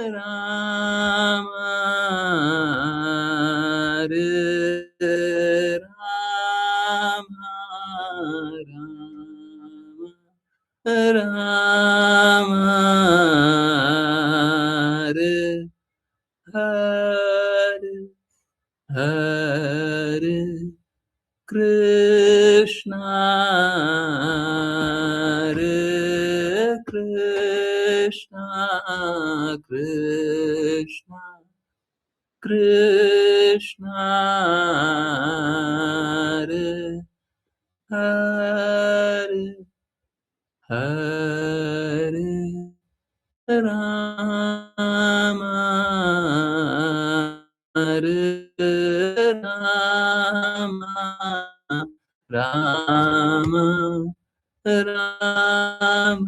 राम हरे राम राम हरे हरे हरे कृष्णा हरे कृष्णा कृष्णा कृष्णा हरे हरे हरे राम हरे राम राम राम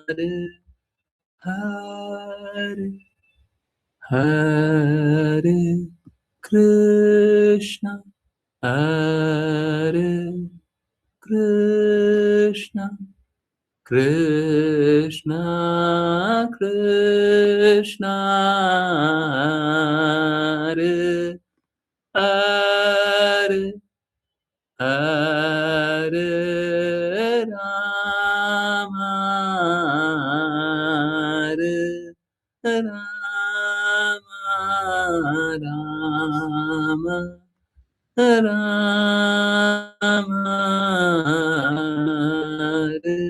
हरे हरे हरे कृष्णा हरे कृष्णा कृष्णा कृष्णा हरे हरे हरे राम हरे राम राम राम हरे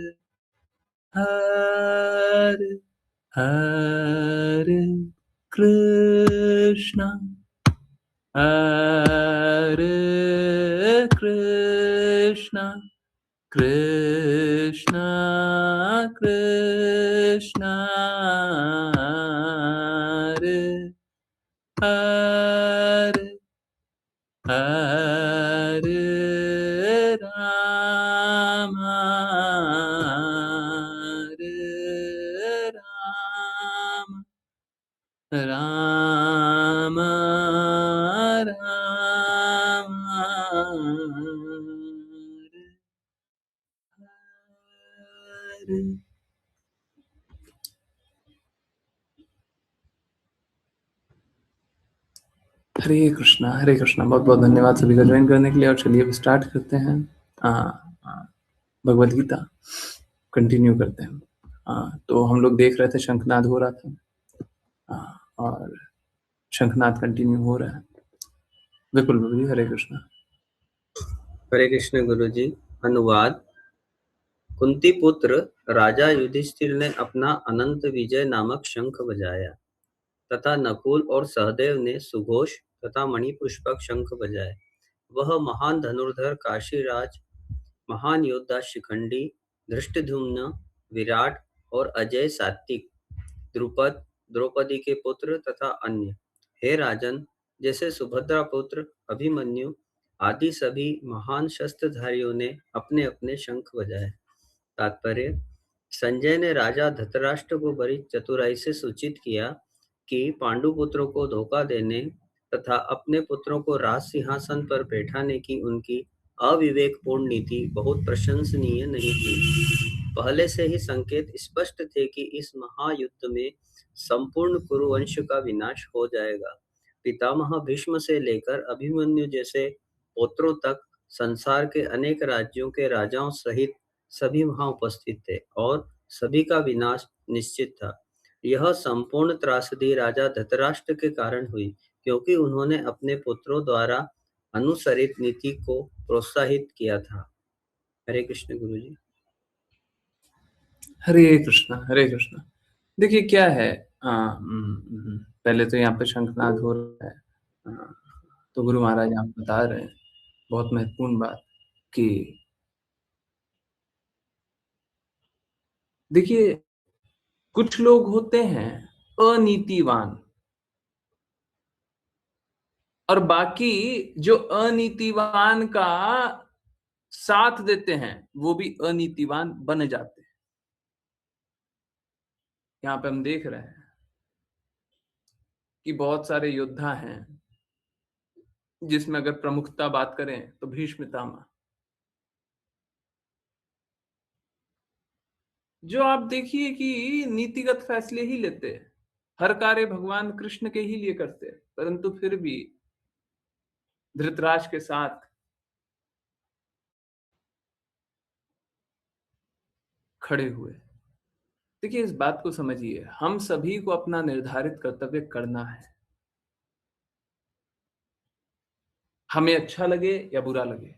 हरे हरे कृष्णा हरे कृष्णा कृष्णा कृष्णा हरे हरे हरे राम हरे राम राम राम हरे हरे कृष्णा। बहुत बहुत धन्यवाद सभी का ज्वाइन करने के लिए। और चलिए अब स्टार्ट करते हैं भगवद गीता कंटिन्यू करते हैं। तो हम लोग देख रहे थे शंखनाद हो रहा था और शंखनाद कंटिन्यू हो रहा है। बिल्कुल जी, हरे कृष्णा। हरे कृष्ण गुरुजी। अनुवाद। कुंती पुत्र राजा युधिष्ठिर ने अपना अनंत विजय नामक शंख बजाया तथा नकुल और सहदेव ने सुघोष तथा मणिपुष्पक शंख बजाए। वह महान धनुर्धर काशीराज, महान योद्धा शिखंडी, धृष्टद्युम्न, विराट और अजय सात्विक, द्रुपद, द्रौपदी के पुत्र तथा अन्य, हे राजन, जैसे सुभद्रा पुत्र अभिमन्यु आदि सभी महान शस्त्रधारियों ने अपने अपने शंख बजाए। तात्पर्य: संजय ने राजा धृतराष्ट्र को बड़ी चतुराई से सूचित किया कि पांडुपुत्रों को धोखा देने तथा अपने पुत्रों को राज सिंहासन पर बैठाने की उनकी अविवेकपूर्ण नीति बहुत प्रशंसनीय नहीं थी। पहले से ही संकेत स्पष्ट थे कि इस महायुद्ध में संपूर्ण कुरुवंश का विनाश हो जाएगा। पितामह भीष्म से लेकर अभिमन्यु जैसे पुत्रों तक संसार के अनेक राज्यों के राजाओं सहित सभी वहां उपस्थित थे और सभी का विनाश निश्चित था। यह संपूर्ण त्रासदी राजा धृतराष्ट्र के कारण हुई, क्योंकि उन्होंने अपने पुत्रों द्वारा अनुसरित नीति को प्रोत्साहित किया था। हरे कृष्ण गुरुजी। हरे कृष्णा हरे कृष्णा। देखिए क्या है, पहले तो यहाँ पे शंखनाद हो रहा है। तो गुरु महाराज आप बता रहे हैं बहुत महत्वपूर्ण बात कि देखिए कुछ लोग होते हैं अनीतिवान और बाकी जो अनीतिवान का साथ देते हैं वो भी अनीतिवान बन जाते हैं। यहाँ पे हम देख रहे हैं कि बहुत सारे योद्धा हैं जिसमें अगर प्रमुखता बात करें तो भीष्म पितामह, जो आप देखिए कि नीतिगत फैसले ही लेते हैं, हर कार्य भगवान कृष्ण के ही लिए करते हैं, परंतु फिर भी धृतराष्ट्र के साथ खड़े हुए। देखिए इस बात को समझिए, हम सभी को अपना निर्धारित कर्तव्य करना है। हमें अच्छा लगे या बुरा लगे,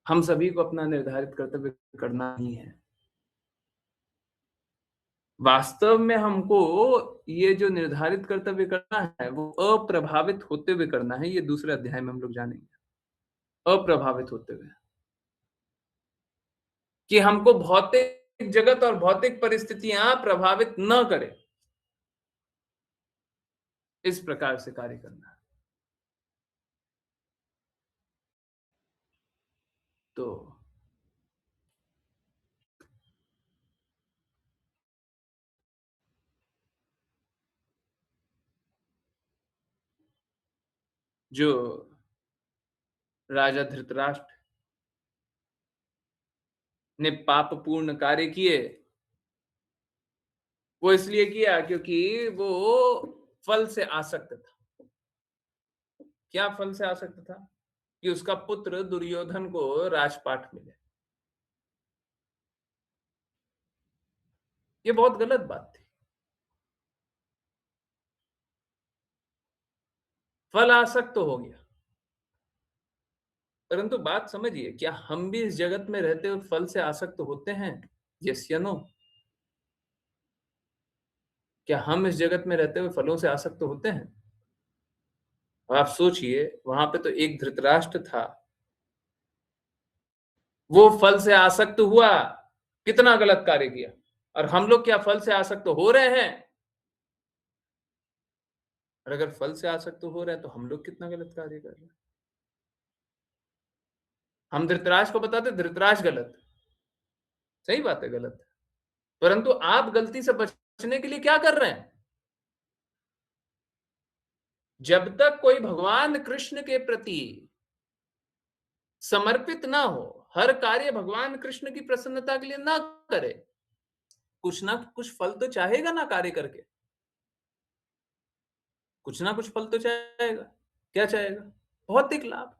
हम सभी को अपना निर्धारित कर्तव्य करना ही है। वास्तव में हमको ये जो निर्धारित कर्तव्य करना है, वो अप्रभावित होते हुए करना है, ये दूसरे अध्याय में हम लोग जानेंगे। अप्रभावित होते हुए, कि हमको भौतिक जगत और भौतिक परिस्थितियां प्रभावित न करें, इस प्रकार से कार्य करना है। तो जो राजा धृतराष्ट्र ने पापपूर्ण कार्य किए, वो इसलिए किया क्योंकि वो फल से आसक्त था। क्या फल से आसक्त था? कि उसका पुत्र दुर्योधन को राजपाट मिले। ये बहुत गलत बात थी। फल आसक्त तो हो गया, परंतु बात समझिए, क्या हम भी इस जगत में रहते हुए फल से आसक्त होते हैं? यस या नो? क्या हम इस जगत में रहते हुए फलों से आसक्त होते हैं? और आप सोचिए, वहां पे तो एक धृतराष्ट्र था, वो फल से आसक्त हुआ, कितना गलत कार्य किया। और हम लोग क्या फल से आसक्त हो रहे हैं? और अगर फल से आसक्त हो रहे हैं तो हम लोग कितना गलत कार्य कर रहे हैं। हम धृतराष्ट्र को बताते धृतराष्ट्र गलत, सही बात है गलत, परंतु आप गलती से बचने के लिए क्या कर रहे हैं? जब तक कोई भगवान कृष्ण के प्रति समर्पित ना हो, हर कार्य भगवान कृष्ण की प्रसन्नता के लिए ना करे, कुछ ना कुछ फल तो चाहेगा ना कार्य करके, कुछ ना कुछ फल तो चाहेगा। क्या चाहेगा? भौतिक लाभ।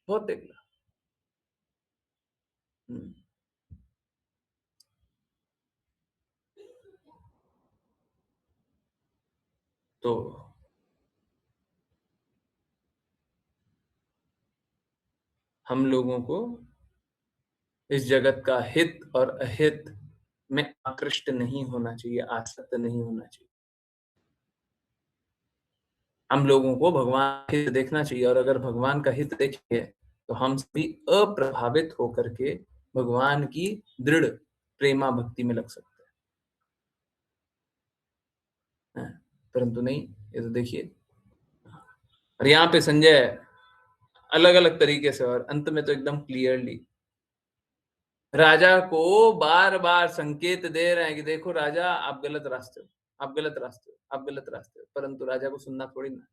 भौतिक लाभ। हम्म, तो हम लोगों को इस जगत का हित और अहित में आकृष्ट नहीं होना चाहिए, आसक्त नहीं होना चाहिए। हम लोगों को भगवान का हित देखना चाहिए, और अगर भगवान का हित देखेंगे तो हम सभी अप्रभावित होकर के भगवान की दृढ़ प्रेमा भक्ति में लग सकते हैं। परंतु नहीं, ये तो देखिए, और यहाँ पे संजय अलग अलग तरीके से और अंत में तो एकदम क्लियरली राजा को बार बार संकेत दे रहे हैं कि देखो राजा, आप गलत रास्ते हो, आप गलत रास्ते हो, आप गलत रास्ते हो, परंतु राजा को सुनना थोड़ी ना।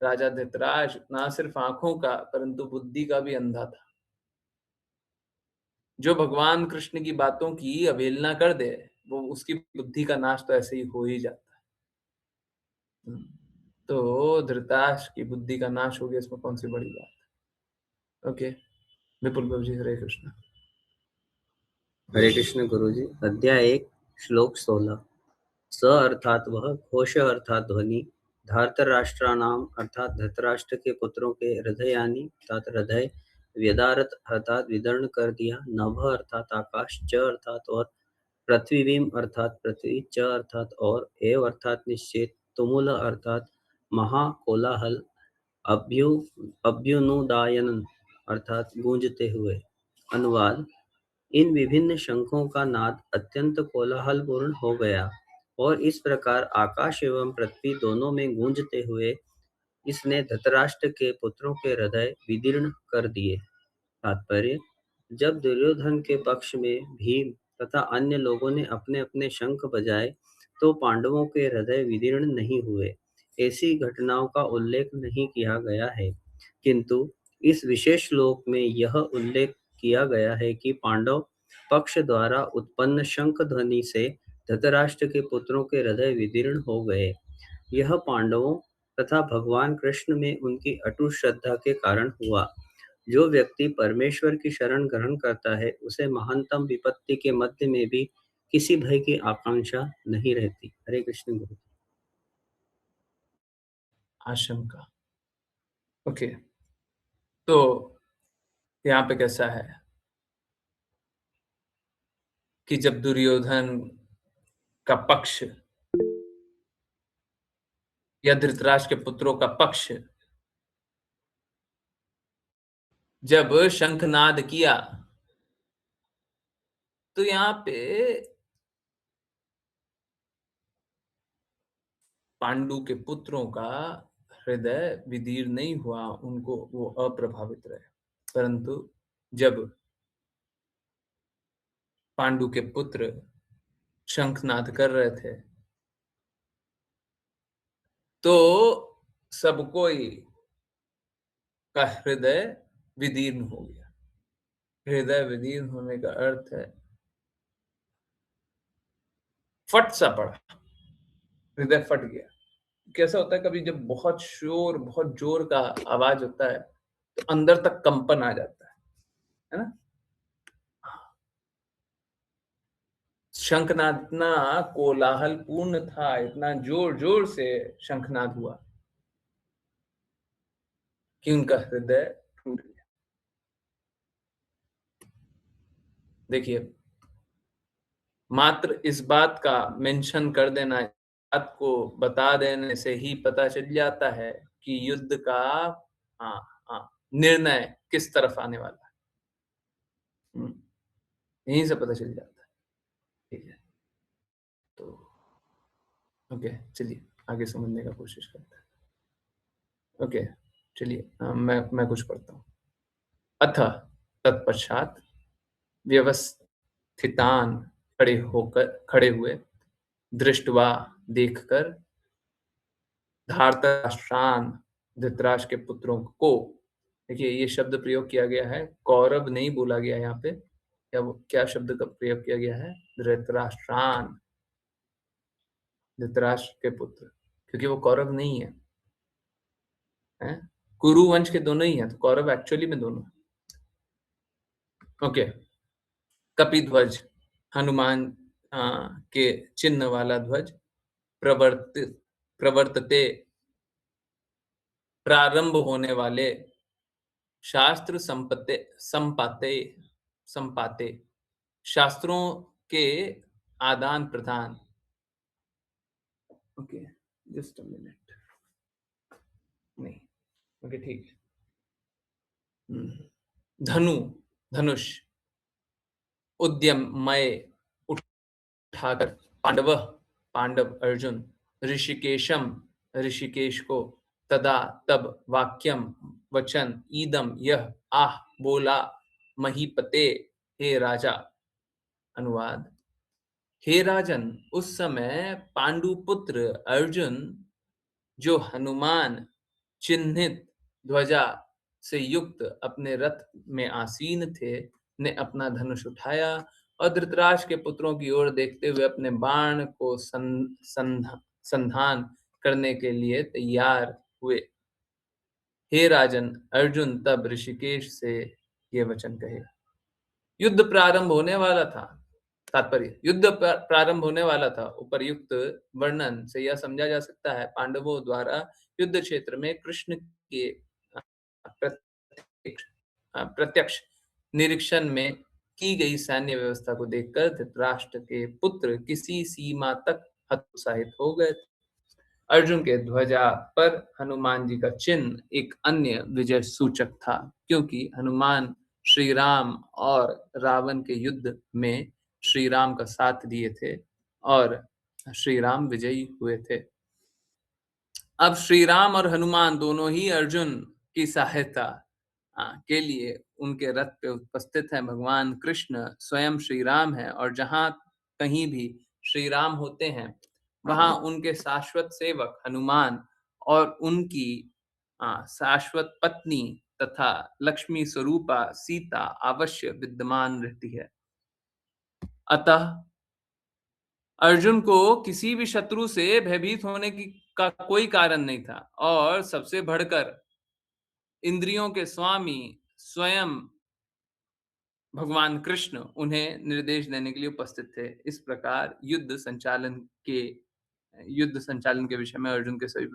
राजा धृतराष्ट्र ना सिर्फ आंखों का परंतु बुद्धि का भी अंधा था। जो भगवान कृष्ण की बातों की अवहेलना कर दे, वो उसकी बुद्धि का नाश तो ऐसे ही हो ही जाता है। तो धृतराष्ट्र की बुद्धि का नाश हो गया, इसमें कौन सी बड़ी बात है? ओके, विपुल प्रभु जी, हरे कृष्ण। हरे कृष्ण गुरुजी। अध्याय 1 श्लोक 16। स अर्थात वह, घोष अर्थात ध्वनि, धार्तराष्ट्राणाम अर्थात धृतराष्ट्र के पुत्रों के हृदयानि अर्थात हृदय, व्यदारत अर्थात विदर्ण कर दिया, नभ अर्थात आकाश, च अर्थात और, पृथ्वीवीम अर्थात पृथ्वी, च अर्थात और, एव अर्थात निश्चित, तुमुल अर्थात महाकोलाहल, अभ्यु अभ्युनुदायन अर्थात गूंजते हुए। अनुवाद। इन विभिन्न शंखों का नाद अत्यंत कोलाहलपूर्ण हो गया और इस प्रकार आकाश एवं पृथ्वी दोनों में गूंजते हुए इसने धृतराष्ट्र के पुत्रों के हृदय विदीर्ण कर दिए। तात्पर्य। जब दुर्योधन के पक्ष में भीम तथा अन्य लोगों ने अपने अपने शंख बजाए तो पांडवों के हृदय विदीर्ण नहीं हुए। ऐसी घटनाओं का उल्लेख नहीं किया गया है, किंतु इस विशेष श्लोक में यह उल्लेख किया गया है कि पांडव पक्ष द्वारा उत्पन्न शंख ध्वनि से धृतराष्ट्र के पुत्रों के हृदय विदीर्ण हो गए। यह पांडवों तथा भगवान कृष्ण में उनकी अटूट श्रद्धा के कारण हुआ। जो व्यक्ति परमेश्वर की शरण ग्रहण करता है, उसे महानतम विपत्ति के मध्य में भी किसी भय की आकांक्षा नहीं रहती। हरे कृष्ण गुरु। आशंका। ओके, तो यहाँ पे कैसा है कि जब दुर्योधन का पक्ष या धृतराष्ट्र के पुत्रों का पक्ष जब शंखनाद किया, तो यहाँ पे पांडु के पुत्रों का हृदय विदीर्ण नहीं हुआ, उनको वो अप्रभावित रहे। परंतु जब पांडु के पुत्र शंखनाद कर रहे थे, तो सब कोई का हृदय विदीर्ण हो गया। हृदय विदीर्ण होने का अर्थ है फट सा पड़ा, हृदय फट गया। कैसा होता है, कभी जब बहुत शोर, बहुत जोर का आवाज होता है, तो अंदर तक कंपन आ जाता है ना? शंखनाद इतना कोलाहल पूर्ण था, इतना जोर जोर से शंखनाद हुआ कि उनका हृदय टूट गया। देखिए, मात्र इस बात का मेंशन कर देना, बात को बता देने से ही पता चल जाता है कि युद्ध का हाँ हाँ निर्णय किस तरफ आने वाला है। यहीं से पता चल जाता है। ठीक है, तो ओके, चलिए आगे समझने का कोशिश करते हैं। ओके, चलिए मैं कुछ पढ़ता हूँ। अथ तत्पश्चात व्यवस्थितान खड़े हुए, दृष्टवा देखकर, धार्तराष्ट्रान धृतराष्ट्र के पुत्रों को। देखिए, ये शब्द प्रयोग किया गया है, कौरव नहीं बोला गया यहाँ पे। क्या शब्द का प्रयोग किया गया है? धृतराष्ट्रान, धृतराष्ट्र के पुत्र, क्योंकि वो कौरव नहीं है, हैं? कुरु वंश के दोनों ही हैं, तो कौरव एक्चुअली में दोनों। ओके, कपिध्वज, हनुमान के चिन्ह वाला ध्वज, प्रवर्तते, प्रारंभ होने वाले, शास्त्र संपाते, शास्त्रों के आदान प्रदान। ओके, जस्ट अ मिनट, नहीं, ओके ठीक है। धनु, धनुष, उद्यममय, उठाकर, पांडव अर्जुन, ऋषिकेशम, ऋषिकेश को, तदा तब, वाक्यम वचन, ईदम यह, आह बोला, महीपते हे राजा। अनुवाद: हे राजन, उस समय पांडुपुत्र अर्जुन, जो हनुमान चिन्हित ध्वजा से युक्त अपने रथ में आसीन थे, ने अपना धनुष उठाया और धृतराष्ट्र के पुत्रों की ओर देखते हुए अपने बाण को संधान करने के लिए तैयार हुए। हे राजन, अर्जुन तब ऋषिकेश से ये वचन कहे। युद्ध प्रारंभ होने वाला था। तात्पर्य: युद्ध प्रारंभ होने वाला था। उपर्युक्त वर्णन से यह समझा जा सकता है, पांडवों द्वारा युद्ध क्षेत्र में कृष्ण के प्रत्यक्ष निरीक्षण में की गई सैन्य व्यवस्था को देखकर धृतराष्ट्र के पुत्र किसी सीमा तक हतोत्साहित हो गए। अर्जुन के ध्वजा पर हनुमान जी का चिन्ह एक अन्य विजय सूचक था, क्योंकि हनुमान श्री राम और रावण के युद्ध में श्री राम का साथ दिए थे और श्री राम विजयी हुए थे। अब श्री राम और हनुमान दोनों ही अर्जुन की सहायता के लिए उनके रथ पे उपस्थित हैं। भगवान कृष्ण स्वयं श्री राम है, और जहां कहीं भी श्री राम होते हैं, वहां उनके शाश्वत सेवक हनुमान और उनकी शाश्वत पत्नी तथा लक्ष्मी स्वरूपा सीता अवश्य विद्यमान रहती है। अतः अर्जुन को किसी भी शत्रु से भयभीत होने की का कोई कारण नहीं था और सबसे बढ़कर इंद्रियों के स्वामी स्वयं भगवान कृष्ण उन्हें निर्देश देने के लिए उपस्थित थे। इस प्रकार युद्ध संचालन के विषय में अर्जुन के सभी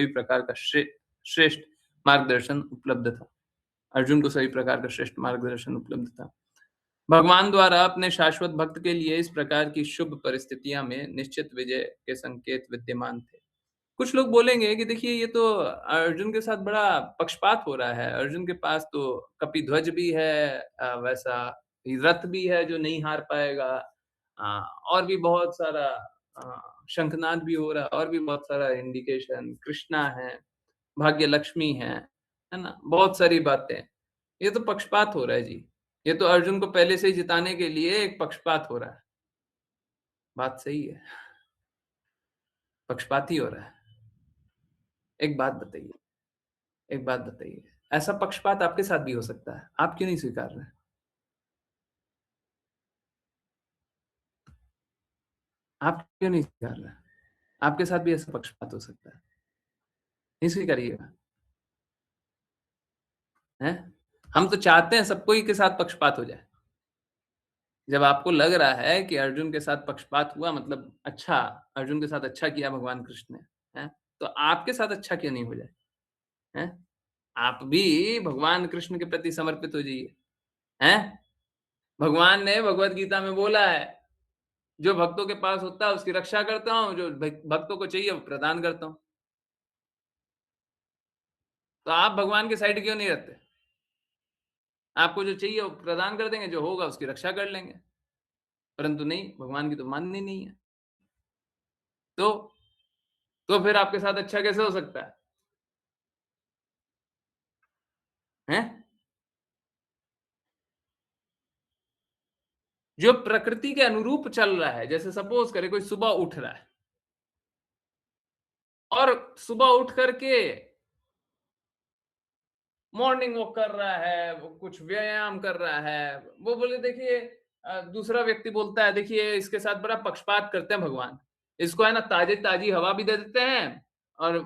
प्रकार का श्रेष्ठ मार्गदर्शन उपलब्ध था। अर्जुन को सभी प्रकार का श्रेष्ठ मार्गदर्शन उपलब्ध था। भगवान द्वारा अपने शाश्वत भक्त के लिए इस प्रकार की शुभ परिस्थितियां में निश्चित विजय के संकेत विद्यमान थे। कुछ लोग बोलेंगे कि देखिए ये तो अर्जुन के साथ बड़ा पक्षपात हो रहा है। अर्जुन के पास तो कपिध्वज भी है, वैसा ही रथ भी है जो नहीं हार पाएगा। अ, और भी बहुत सारा शंखनाद भी हो रहा है और भी बहुत सारा इंडिकेशन कृष्णा है, भाग्य लक्ष्मी है ना? बहुत सारी बातें। ये तो पक्षपात हो रहा है जी। ये तो अर्जुन को पहले से ही जिताने के लिए एक पक्षपात हो रहा है। बात सही है, पक्षपात ही हो रहा है। एक बात बताइए एक बात बताइए, ऐसा पक्षपात आपके साथ भी हो सकता है, आप क्यों नहीं स्वीकार रहे हैं? आप क्यों नहीं स्वीकार रहे हैं? आपके साथ भी ऐसा पक्षपात हो सकता है, नहीं स्वीकारिएगा, हैं? हम तो चाहते हैं सबको ही के साथ पक्षपात हो जाए। जब आपको लग रहा है कि अर्जुन के साथ पक्षपात हुआ मतलब अच्छा, अर्जुन के साथ अच्छा किया भगवान कृष्ण ने, हैं? तो आपके साथ अच्छा क्यों नहीं हो जाए, हैं? आप भी भगवान कृष्ण के प्रति समर्पित हो जाइए, हैं? भगवान ने भगवत गीता में बोला है जो भक्तों के पास होता है उसकी रक्षा करता हूँ, जो भक्तों को चाहिए वो प्रदान करता हूँ। तो आप भगवान के साइड क्यों नहीं रहते? आपको जो चाहिए वो प्रदान कर देंगे, जो होगा उसकी रक्षा कर लेंगे। परंतु नहीं, भगवान की तो माननी नहीं है। तो फिर आपके साथ अच्छा कैसे हो सकता है? हैं? जो प्रकृति के अनुरूप चल रहा है, जैसे सपोज़ करें कोई सुबह उठ रहा है और सुबह उठ कर के मॉर्निंग वॉक कर रहा है, वो कुछ व्यायाम कर रहा है। वो बोले देखिए दूसरा व्यक्ति बोलता है देखिए इसके साथ बड़ा पक्षपात करते हैं भगवान। इसको है ना ताज़ी हवा भी दे देते हैं और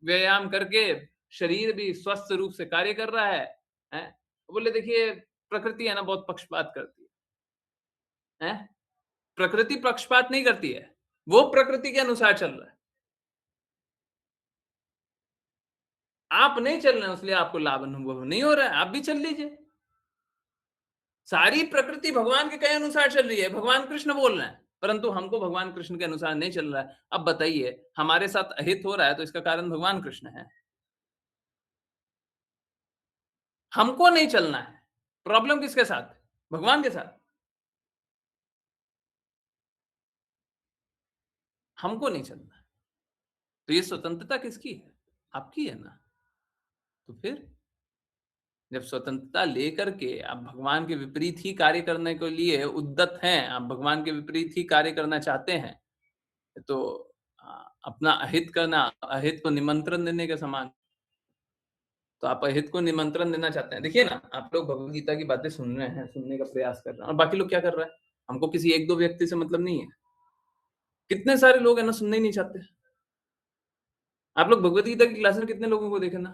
व्यायाम करके शरीर भी स्वस्थ रूप से कार्य कर रहा है। हैं? बोले देखिए प्रकृति है ना बहुत पक्षपात करती है। हैं? प्रकृति पक्षपात नहीं करती है। वो प्रकृति के अनुसार चल रहा है। आप नहीं चल रहे हैं इसलिए आपको लाभ अनुभव नहीं हो रहा है। आप भी चल लीजिए। सारी प्रकृति भगवान के कहे अनुसार चल रही है, भगवान कृष्ण बोल रहे हैं, परंतु हमको भगवान कृष्ण के अनुसार नहीं चल रहा है। अब बताइए, हमारे साथ अहित हो रहा है तो इसका कारण भगवान कृष्ण है। हमको नहीं चलना है। प्रॉब्लम किसके साथ? भगवान के साथ। हमको नहीं चलना है। तो ये स्वतंत्रता किसकी है? आपकी है ना। तो फिर जब स्वतंत्रता लेकर के आप भगवान के विपरीत ही कार्य करने के लिए उद्यत हैं, आप भगवान के विपरीत ही कार्य करना चाहते हैं, तो अपना अहित करना, अहित को निमंत्रण देने के समान। तो आप अहित को निमंत्रण देना चाहते हैं। देखिए ना, आप लोग भगवद गीता की बातें सुन रहे हैं, सुनने का प्रयास कर रहे हैं और बाकी लोग क्या कर रहे हैं? हमको किसी 1-2 व्यक्ति से मतलब नहीं है। कितने सारे लोग हैं ना सुनना ही नहीं चाहते। आप लोग भगवद गीता की क्लास में कितने लोगों को देखे ना?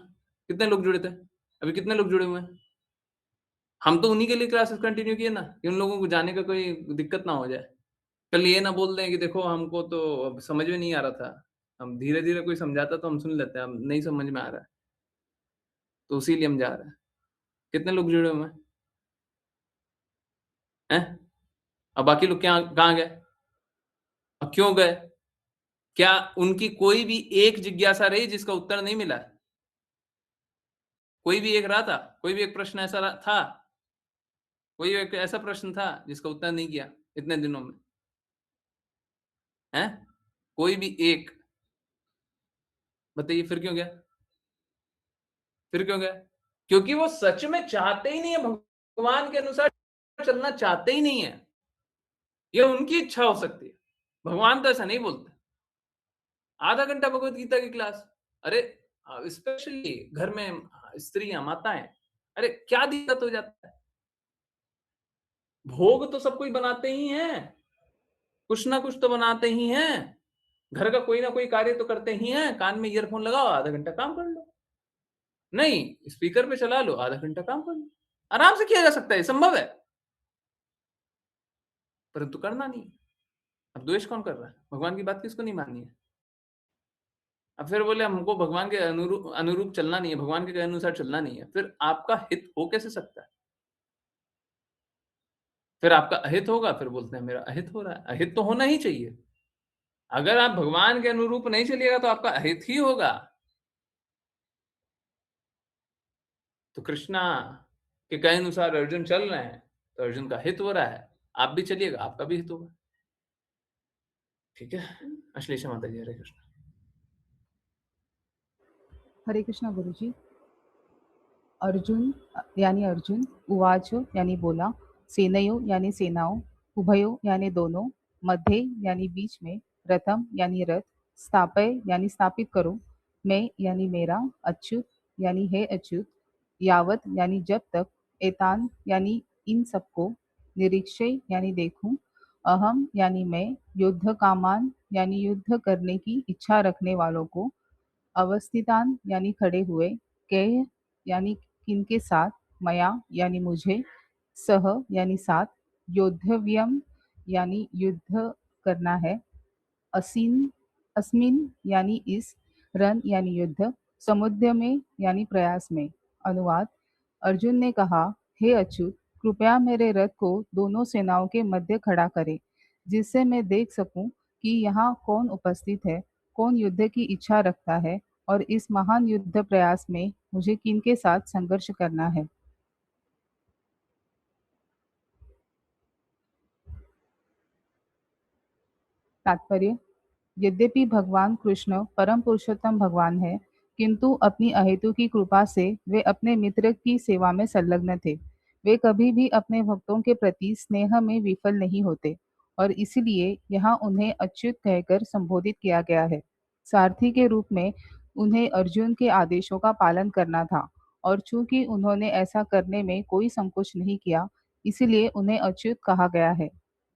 कितने लोग जुड़े थे? अभी कितने लोग जुड़े हुए हैं? हम तो उन्हीं के लिए क्लासेस कंटिन्यू किए ना, कि उन लोगों को जाने का कोई दिक्कत ना हो जाए। कल ये ना बोल दें कि देखो हमको तो अब समझ में नहीं आ रहा था। हम धीरे-धीरे कोई समझाता तो हम सुन लेते हैं, अब नहीं समझ में आ रहा है, तो इसीलिए हम जा रहे हैं। कितने लोग जुड़े हुए हैं? हैं? अब बाकी लोग क्या कहाँ गए? अब क्यों गए? क्या उनकी कोई भी एक जिज्ञासा रही जिसका उत्तर नहीं मिला? कोई भी एक रहा था? कोई भी एक प्रश्न ऐसा था? कोई एक ऐसा प्रश्न था जिसका उत्तर नहीं किया इतने दिनों में? हैं? कोई भी एक बताइए फिर क्यों गया? फिर क्यों गया? क्योंकि वो सच में चाहते ही नहीं है, भगवान के अनुसार चलना चाहते ही नहीं है। ये उनकी इच्छा हो सकती है। भगवान तो ऐसा नहीं बोलते। आधा घंटा भगवत गीता की क्लास। अरे स्पेशली घर में स्त्रियां, माताएं, अरे क्या दिक्कत हो जाता है? भोग तो सब कोई बनाते ही हैं, कुछ ना कुछ तो बनाते ही हैं, घर का कोई ना कोई कार्य तो करते ही हैं। कान में ईयरफोन लगाओ, आधा घंटा काम कर लो। नहीं, स्पीकर पे चला लो, आधा घंटा काम कर लो। आराम से किया जा सकता है, संभव है, परंतु करना नहीं। अब द्वेष कौन कर रहा है? भगवान की बात किसको नहीं माननी है? अब फिर बोले हमको भगवान के अनुरूप अनुरूप चलना नहीं है, भगवान के कहे अनुसार चलना नहीं है। फिर आपका हित हो कैसे सकता है? फिर आपका अहित होगा, फिर बोलते हैं मेरा अहित हो रहा है। अहित तो होना ही चाहिए। अगर आप भगवान के अनुरूप नहीं चलिएगा तो आपका अहित ही होगा। तो कृष्णा के कहे अनुसार अर्जुन चल रहे हैं, तो अर्जुन का हित हो रहा है। आप भी चलिएगा, आपका भी हित होगा। ठीक है? अश्लेषा माता जी, हरे कृष्ण। हरे कृष्णा गुरुजी। अर्जुन यानी अर्जुन, उवाच यानी बोला, सेनयो यानी सेनाओं, उभयो यानी दोनों, मध्य यानी बीच में, रथम यानी रथ, स्थापय यानी स्थापित करो, मैं यानी मेरा, अच्युत यानी हे अच्युत, यावत यानी जब तक, एतान यानी इन सबको, निरीक्षय यानी देखूं, अहम यानी मैं, युद्ध कामान यानी युद्ध करने की इच्छा रखने वालों को, अवस्थितान यानी खड़े हुए, कैह यानी किनके साथ, मया यानी मुझे, सह यानी साथ, योद्धव्यम यानी युद्ध करना है, असीन अस्मिन यानी इस, रन यानी युद्ध, समुद्र में यानी प्रयास में। अनुवाद। अर्जुन ने कहा, हे अच्युत, कृपया मेरे रथ को दोनों सेनाओं के मध्य खड़ा करें, जिससे मैं देख सकूं कि यहाँ कौन उपस्थित है, कौन युद्ध की इच्छा रखता है, और इस महान युद्ध प्रयास में मुझे किनके साथ संघर्ष करना है। तात्पर्य। यद्यपि भगवान कृष्ण परम पुरुषोत्तम भगवान है, किंतु अपनी अहेतु की कृपा से वे अपने मित्र की सेवा में संलग्न थे। वे कभी भी अपने भक्तों के प्रति स्नेह में विफल नहीं होते, और इसीलिए यहाँ उन्हें अच्युत कहकर संबोधित किया गया है। सारथी के रूप में उन्हें अर्जुन के आदेशों का पालन करना था, और चूंकि उन्होंने ऐसा करने में कोई संकोच नहीं किया, इसीलिए उन्हें अच्युत कहा गया है।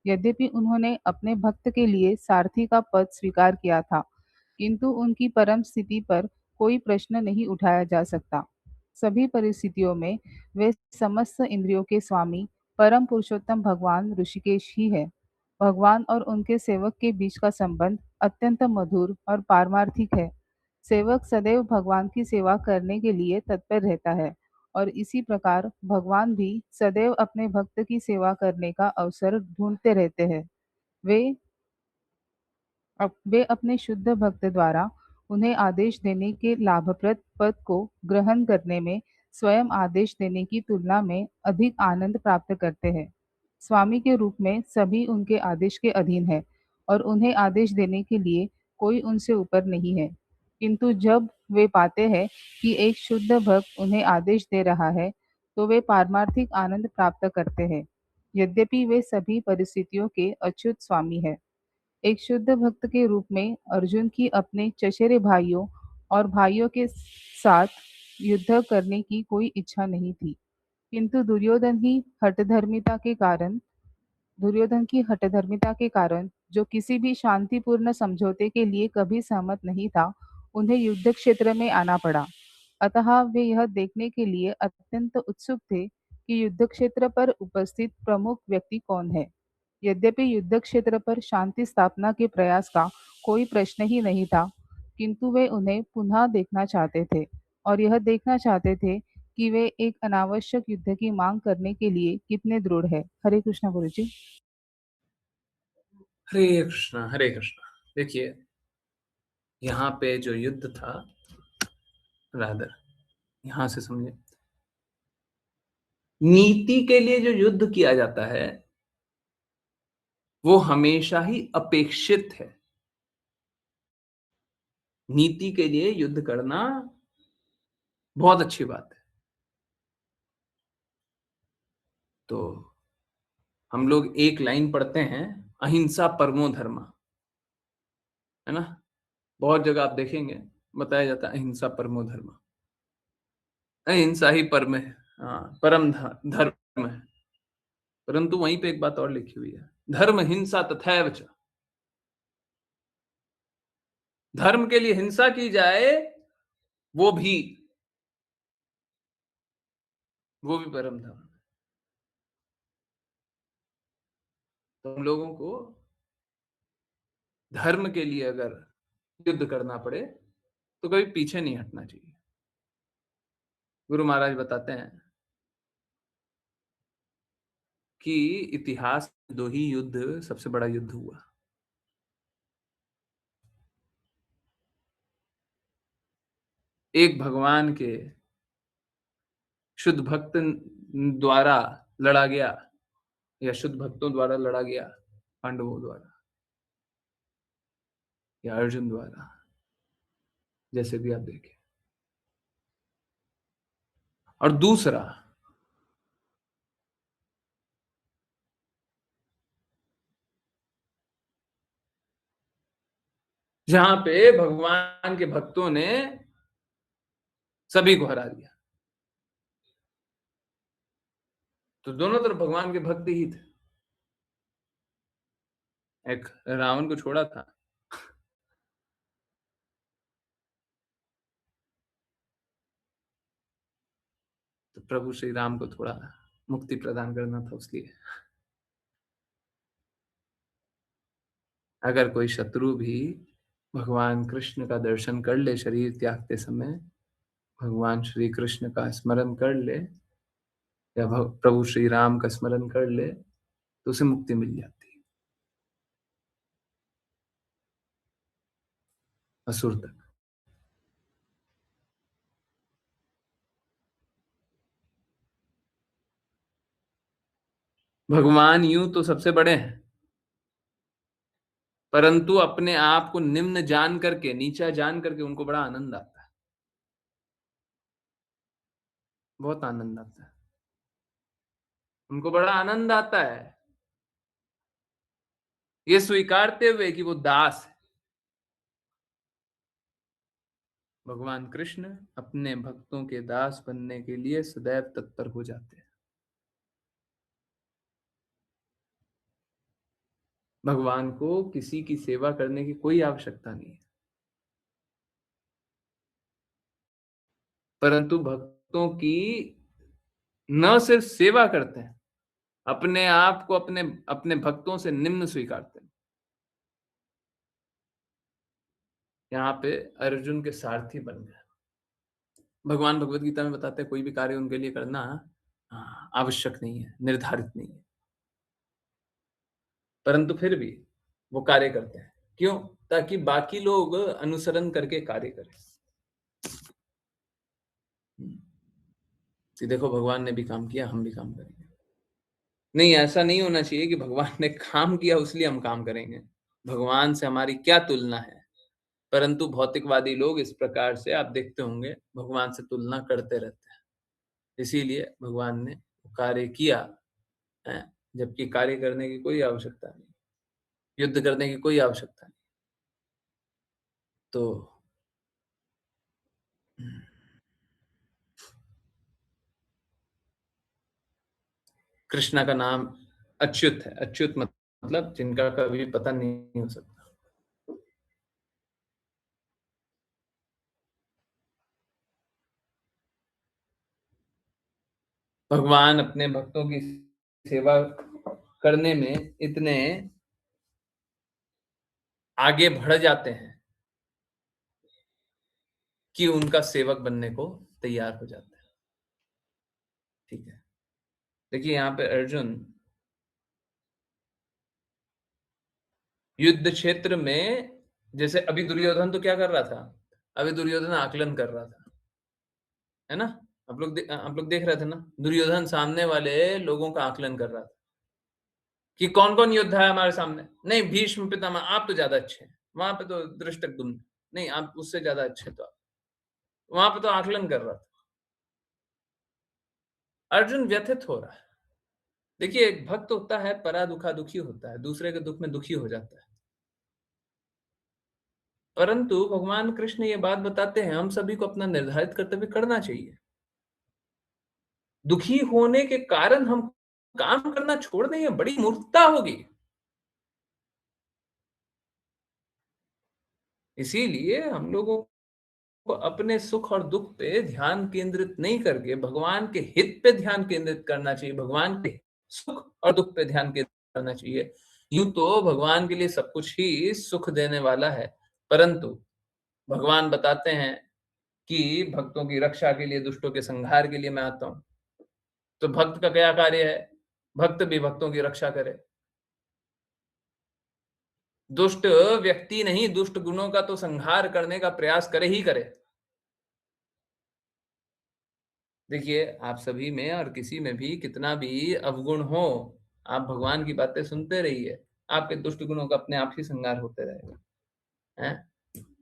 यद्यपि उन्होंने अपने भक्त के लिए सारथी का पद स्वीकार किया था, किंतु उनकी परम स्थिति पर कोई प्रश्न नहीं उठाया जा सकता। सभी परिस्थितियों में वे समस्त इंद्रियों के स्वामी परम पुरुषोत्तम भगवान ऋषिकेश ही है। भगवान और उनके सेवक के बीच का संबंध अत्यंत मधुर और पारमार्थिक है। सेवक सदैव भगवान की सेवा करने के लिए तत्पर रहता है, और इसी प्रकार भगवान भी सदैव अपने भक्त की सेवा करने का अवसर ढूंढते रहते हैं। वे वे अपने शुद्ध भक्त द्वारा उन्हें आदेश देने के लाभप्रद पद को ग्रहण करने में स्वयं आदेश देने की तुलना में अधिक आनंद प्राप्त करते हैं। स्वामी के रूप में सभी उनके आदेश के अधीन है, और उन्हें आदेश देने के लिए कोई उनसे ऊपर नहीं है। किंतु जब वे पाते हैं कि एक शुद्ध भक्त उन्हें आदेश दे रहा है, तो वे पारमार्थिक आनंद प्राप्त करते हैं, यद्यपि वे सभी परिस्थितियों के अच्युत स्वामी है। एक शुद्ध भक्त के रूप में अर्जुन की अपने चचेरे भाइयों और भाइयों के साथ युद्ध करने की कोई इच्छा नहीं थी, किंतु दुर्योधन की हठधर्मिता के कारण, जो किसी भी शांतिपूर्ण समझौते के लिए कभी सहमत नहीं था, उन्हें युद्ध क्षेत्र में आना पड़ा। अतः वे यह देखने के लिए अत्यंत उत्सुक थे कि युद्ध क्षेत्र पर उपस्थित प्रमुख व्यक्ति कौन है। यद्यपि युद्ध क्षेत्र पर शांति स्थापना के प्रयास का कोई प्रश्न ही नहीं था, किंतु वे उन्हें पुनः देखना चाहते थे, और यह देखना चाहते थे कि वे एक अनावश्यक युद्ध की मांग करने के लिए कितने दृढ़ है। हरे कृष्ण गुरुजी। हरे कृष्णा, हरे कृष्णा। देखिए, यहाँ पे जो युद्ध था, रादर यहाँ से समझे, नीति के लिए जो युद्ध किया जाता है वो हमेशा ही अपेक्षित है। नीति के लिए युद्ध करना बहुत अच्छी बात है। तो हम लोग एक लाइन पढ़ते हैं, अहिंसा परमो धर्म, है ना? बहुत जगह आप देखेंगे बताया जाता है अहिंसा परमो धर्म, अहिंसा ही परम है, हाँ, परम धर्म है। परंतु वहीं पे एक बात और लिखी हुई है, धर्म हिंसा तथैव च। धर्म के लिए हिंसा की जाए वो भी परम धर्म है। तो हम लोगों को धर्म के लिए अगर युद्ध करना पड़े तो कभी पीछे नहीं हटना चाहिए। गुरु महाराज बताते हैं कि इतिहास में 2 ही युद्ध सबसे बड़ा युद्ध हुआ। एक भगवान के शुद्ध भक्त द्वारा लड़ा गया, या शुद्ध भक्तों द्वारा लड़ा गया, पांडवों द्वारा या अर्जुन द्वारा, जैसे भी आप देखें। और दूसरा जहां पे भगवान के भक्तों ने सभी को हरा दिया। तो दोनों तरफ भगवान के भक्त ही थे। एक रावण को छोड़ा था, तो प्रभु श्री राम को थोड़ा मुक्ति प्रदान करना था उसलिए। अगर कोई शत्रु भी भगवान कृष्ण का दर्शन कर ले शरीर त्यागते समय, भगवान श्री कृष्ण का स्मरण कर ले या प्रभु श्री राम का स्मरण कर ले, तो उसे मुक्ति मिल जाती है, असुर तक। भगवान यूं तो सबसे बड़े हैं, परंतु अपने आप को निम्न जान करके, नीचा जान करके उनको बड़ा आनंद आता है, बहुत आनंद आता है। उनको बड़ा आनंद आता है ये स्वीकारते हुए कि वो दास है। भगवान कृष्ण अपने भक्तों के दास बनने के लिए सदैव तत्पर हो जाते हैं। भगवान को किसी की सेवा करने की कोई आवश्यकता नहीं है, परंतु भक्तों की न सिर्फ सेवा करते हैं, अपने आप को अपने अपने भक्तों से निम्न स्वीकारते हैं। यहाँ पे अर्जुन के सारथी बन गए। भगवान भगवत गीता में बताते हैं कोई भी कार्य उनके लिए करना आवश्यक नहीं है, निर्धारित नहीं है, परंतु फिर भी वो कार्य करते हैं। क्यों? ताकि बाकी लोग अनुसरण करके कार्य करें। कि देखो भगवान ने भी काम किया, हम भी काम करेंगे। नहीं, ऐसा नहीं होना चाहिए कि भगवान ने काम किया इसलिए हम काम करेंगे। भगवान से हमारी क्या तुलना है? परंतु भौतिकवादी लोग इस प्रकार से आप देखते होंगे भगवान से तुलना करते रहते हैं। इसीलिए भगवान ने कार्य किया है, जबकि कार्य करने की कोई आवश्यकता नहीं, युद्ध करने की कोई आवश्यकता नहीं। तो कृष्णा का नाम अच्युत है। अच्युत मतलब जिनका कभी पता नहीं हो सकता। भगवान अपने भक्तों की सेवा करने में इतने आगे बढ़ जाते हैं कि उनका सेवक बनने को तैयार हो जाते हैं। ठीक है, देखिए यहाँ पे अर्जुन युद्ध क्षेत्र में, जैसे अभी दुर्योधन तो क्या कर रहा था? अभी दुर्योधन आकलन कर रहा था, है ना? आप लोग देख रहे थे ना, दुर्योधन सामने वाले लोगों का आकलन कर रहा था कि कौन कौन योद्धा है हमारे सामने। नहीं, भीष्म पितामह आप तो ज्यादा अच्छे हैं, वहां पे तो धृष्टद्युम्न, नहीं आप उससे ज्यादा अच्छे, तो आप वहां पे तो आकलन कर रहा था। अर्जुन व्यथित हो रहा है। देखिए एक भक्त होता है परा दुखा दुखी होता है, दूसरे के दुख में दुखी हो जाता है। परंतु भगवान कृष्ण ये बात बताते हैं हम सभी को अपना निर्धारित कर्तव्य करना चाहिए। दुखी होने के कारण हम काम करना छोड़ देंगे, बड़ी मूर्खता होगी। इसीलिए हम लोगों को अपने सुख और दुख पे ध्यान केंद्रित नहीं करके भगवान के हित पे ध्यान केंद्रित करना चाहिए, भगवान के सुख और दुख पे ध्यान केंद्रित करना चाहिए। यूं तो भगवान के लिए सब कुछ ही सुख देने वाला है, परंतु भगवान बताते हैं कि भक्तों की रक्षा के लिए, दुष्टों के संहार के लिए मैं आता हूं। तो भक्त का क्या कार्य है? भक्त भी भक्तों की रक्षा करे। दुष्ट व्यक्ति नहीं, दुष्ट गुणों का तो संहार करने का प्रयास करे ही करे। देखिए, आप सभी में और किसी में भी कितना भी अवगुण हो, आप भगवान की बातें सुनते रहिए, आपके दुष्ट गुणों का अपने आप ही संहार होते रहेगा। हैं?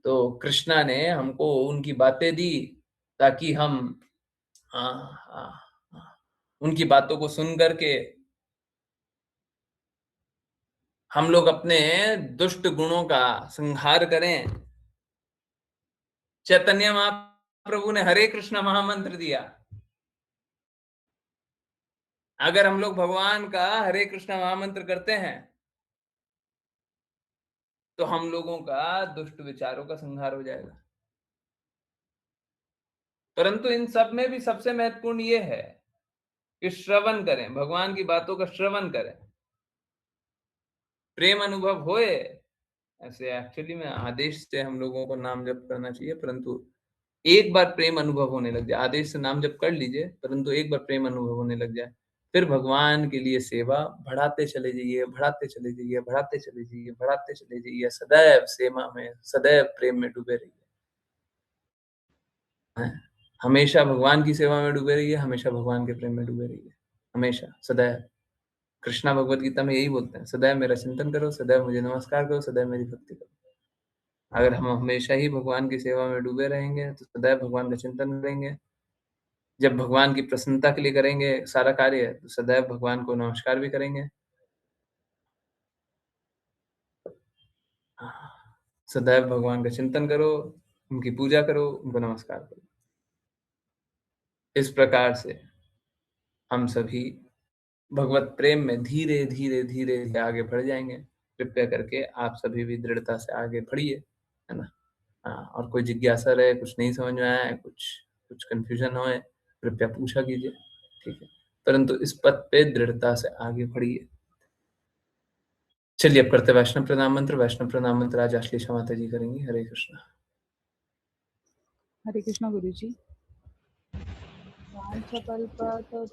तो कृष्णा ने हमको उनकी बातें दी ताकि हम हाँ, हाँ, हाँ, उनकी बातों को सुन करके हम लोग अपने दुष्ट गुणों का संहार करें। चैतन्य महाप्रभु ने हरे कृष्ण महामंत्र दिया। अगर हम लोग भगवान का हरे कृष्ण महामंत्र करते हैं तो हम लोगों का दुष्ट विचारों का संहार हो जाएगा। परंतु इन सब में भी सबसे महत्वपूर्ण ये है कि श्रवण करें, भगवान की बातों का श्रवण करें, प्रेम अनुभव होए। ऐसे एक्चुअली में आदेश से हम लोगों को नाम जप करना चाहिए, परंतु एक बार प्रेम अनुभव होने लग जाए, आदेश से नाम जप कर लीजिए, परंतु एक बार प्रेम अनुभव होने लग जाए, फिर भगवान के लिए सेवा बढ़ाते चले जाइए, बढ़ाते चले जाइए, बढ़ाते चले जाइए, बढ़ाते चले जाइए, सदैव सेवा में, सदैव प्रेम में डूबे रहिए। हमेशा भगवान की सेवा में डूबे रहिए, हमेशा भगवान के प्रेम में डूबे रहिए, हमेशा, सदैव। कृष्णा भगवत गीता में यही बोलते हैं, सदैव मेरा चिंतन करो, सदैव मुझे नमस्कार करो, सदैव मेरी भक्ति करो। अगर हम हमेशा ही भगवान की सेवा में डूबे रहेंगे तो सदैव भगवान का चिंतन करेंगे। जब भगवान की प्रसन्नता के लिए करेंगे सारा कार्य, तो सदैव भगवान को नमस्कार भी करेंगे। सदैव भगवान का चिंतन करो, उनकी पूजा करो, उनको नमस्कार करो। इस प्रकार से हम सभी भगवत प्रेम में धीरे धीरे धीरे आगे बढ़ जाएंगे। कृपया करके आप सभी भी दृढ़ता से आगे बढ़िए, है ना। हाँ, और कोई जिज्ञासा रहे, कुछ नहीं समझ में आया है, कुछ कंफ्यूजन हो, कृपया पूछा कीजिए, ठीक है। परंतु इस पथ पे दृढ़ता से आगे बढ़िए। चलिए अब करते वैष्णव प्रणाम मंत्र। वैष्णव प्रणाम मंत्र आज आश्लेषा माता जी करेंगी। हरे कृष्ण। हरे कृष्ण गुरुजी। वाञ्छकल्पतरुभ्यश्च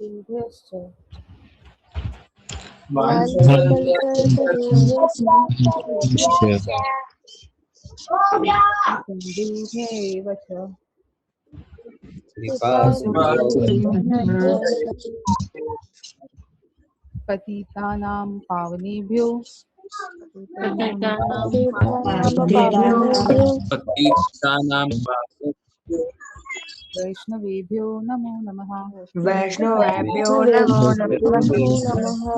सिन्धुभ्यैव च पतितानां पावनेभ्यो वैष्णवेभ्यो नमो नमः। वैष्णवेभ्यो नमो नमः।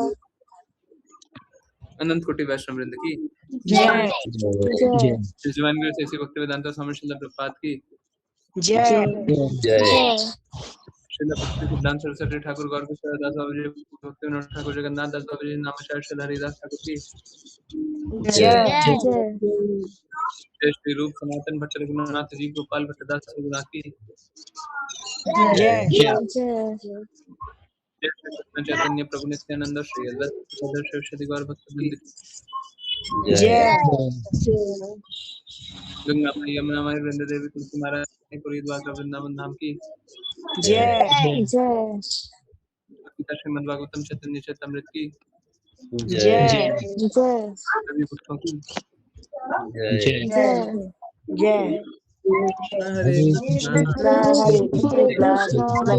अनंत कोटि वैष्णव वृंद की जय श्री भक्ति वेदांत स्वामी श्रील प्रभुपाद की जय श्रील भक्ति सिद्धांत सरस्वती ठाकुर गौर किशोर दास बाबा जी, भक्ति विनोद ठाकुर, जगन्नाथ दास बाबा जी, नामाचार्य श्री हरिदास ठाकुर की जय जय श्री रूप सनातन भट्ट रघुनाथ जी, गोपाल भट्टदास रघुनाथ की जय जय श्री कृष्ण चैतन्य प्रभु नित्यानंद श्री अद्वैत सरस्वती गौर भक्तवृंद की जय गंगा मैया यमुना माई वृंद देवी तुलसी महाराज पुरी द्वारका वृंदावन धाम की जय गीता श्रीमद् भागवतम चैतन्य चैतामृत की जय सभी भक्तों की जय हरे Krishna Hare Krishna,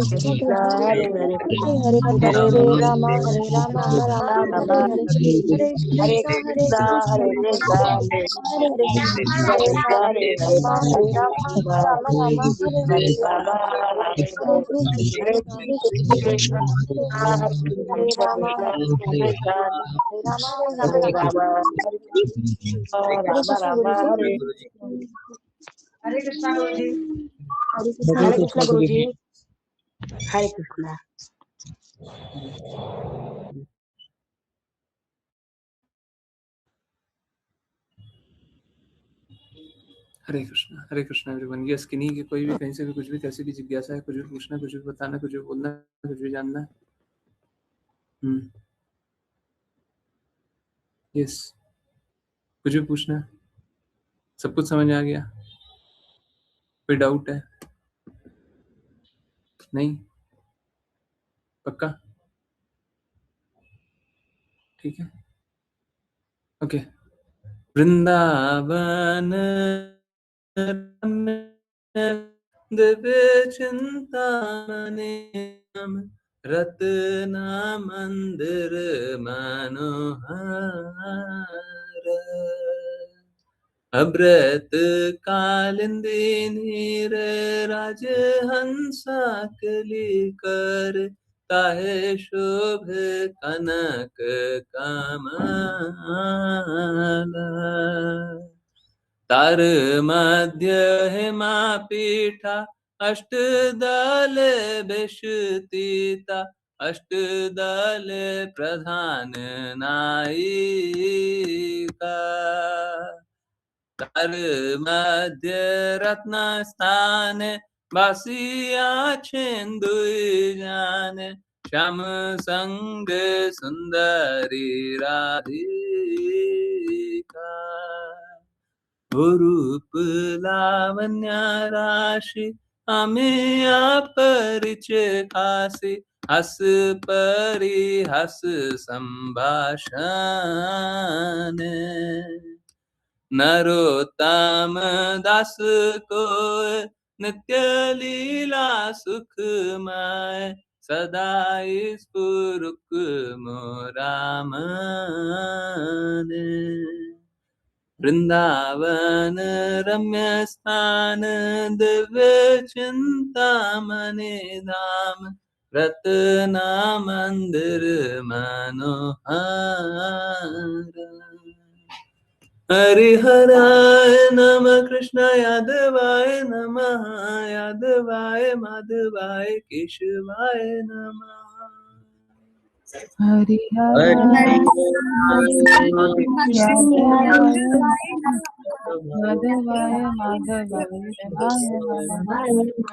Krishna Hare Hare, Hare Rama, Rama Rama, Hare Krishna, Hare Krishna, Krishna Krishna, Hare Hare, Rama Rama, Hare Rama, Hare Krishna, Hare Rama, Hare Rama, Rama Rama, Hare गुरु जी। Hare Krishna Guruji. Hare Krishna Guruji. Hare Krishna. हरे Krishna everyone. Yes, किन्हीं की कोई भी कहीं से भी कुछ भी कैसी भी जिज्ञासा है, कुछ भी पूछना, कुछ भी बताना, कुछ भी बोलना, कुछ भी जानना है। यस, कुछ भी पूछना है, सब कुछ समझ आ गया? कोई डाउट है? नहीं? पक्का? ठीक है, ओके। वृंदावन दिव्य चिंतामणि रत्ना मंदिर मनोहर अभ्रत कालिंदी नीर राजहंसा कली कर ताहे शोभ कनक कमला तार मध्य हेमा पीठा अष्टदल विष्टिता अष्टदल प्रधान नायिका तार मध्य रत्न स्थान बासिया छेन्दु जान श्याम संग सुंदरी राधिका रूप लावण्य राशि हमें अपरिचय खासी हस परिहस संभाषण नरोत्तम दास को नित्य लीला सुखमय सदा स्फुरुक मोरामन वृंदावन रम्य स्थान दिव्य चिंतामणि धाम रत्ना मंदिर मनोहर हरिहराय नम कृष्ण यादवाय नमः यादवाय माधवाय केशवाय नमः हरि हराय यादवाय माधवाय केशवाय नमः।